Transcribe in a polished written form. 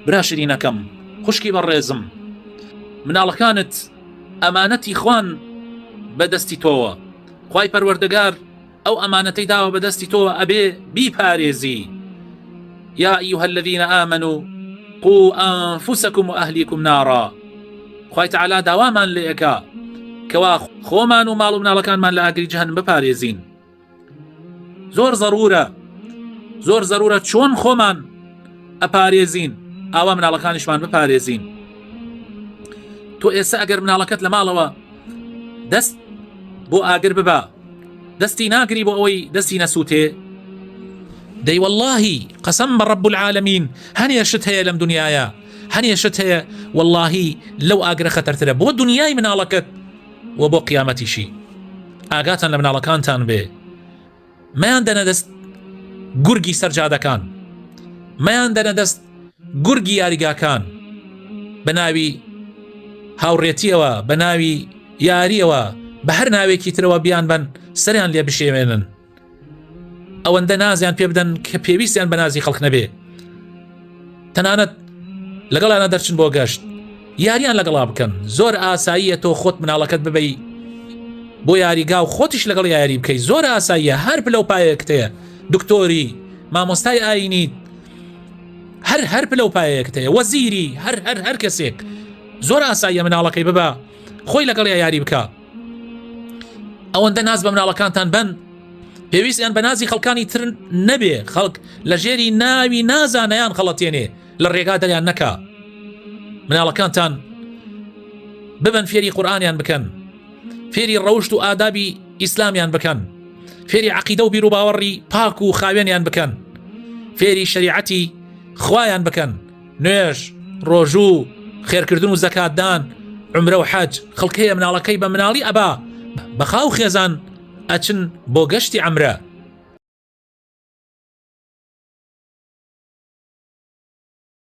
براشرینەکەم خوشکی بەڕێزم مناڵەکانت ئەمانەتی خوان بەدەستی تۆوە خوای پەروەردگار ئەو ئەمانەتەی داوە بەدەستی تۆوە ئەبێ بیپارێزی یا ئەیها الذین آمنوا قوا ئەنفوسەکم وئەهلیکم نارا خوای تەعالا داوامان لێ ئەکا کەوا خۆمان و ماڵ و مناڵەکانمان لە ئاگری جەهەنەم بپارێزین زۆر زەرورە چۆن خۆمان ئەپارێزین ئاوا مناڵەکانیشمان بپارێزین تۆ ئێستا ئەگەر مناڵەکەت لە ماڵەوە دەست بۆ ئاگر ببا دەستی ناگری بۆ ئەوەی دەستی نەسووتێ دەی واللهی قەسەم بە ڕەب العالەمین هەنێ شت هەیە لەم دنیایە هەنێ شت هەیە واللهی لەو ئاگرە خەتەرترە بۆ دنیای مناڵەکەت و بۆ قیامەتیشی ئاگاتان لە مناڵەکانتان بێ مەیان دەنە دەست گورگی سەرجادەکان مەیان دەنە دەست گورگی یاریگاکان بە ناوی هاوڕێتیەوە بە ناوی یاریەوە بە هەر ناوێکی ترەوە بیان بن سەریان لێ بشێوێنن ئەوەندە نازیان پێ بدەن کە پێویستیان بە نازی خەڵک نەبێ تەنانەت لەگەڵانە دەرچن بۆ گەشت یاریان لەگەڵا بکەن زۆر ئاساییە تۆ خۆت مناڵەکەت ببەی بۆ یاریگا و خۆتیش لەگەڵ یاری بکەی زۆر ئاساییە هەر پلە و پایەکتەیە دکتۆری مامۆستای ئاینیت هەر پلە و پایەکتەیە وەزیری هەر کەسێک زۆر ئاساییە مناڵەکەی ببە خۆی لەگەڵ یاری بکە ئەوەندە ناز بە مناڵەکانتان بن پێویستیان بە نازی خەڵکانی تر نەبێ خەڵک لە ژێری ناوی نازانەیان خەڵەتێنێ لە ڕێگا دەریان نەکا مناڵەکانتان ببن فێری قورئانیان بکەن فێری ڕەوشت و ئادابی ئیسلامیان بکەن فێری عەقیدە و بیر و باوەڕی پاک و خاوێنیان بکەن فێری شەریعەتی خوایان بکەن نوێژ ڕۆژوو خێرکردن و زەکاتدان عومرە و حەج خەڵکەیە مناڵەکەی بە مناڵی ئەبا بەخاو خێزان ئەچن بۆ گەشتی عەمرە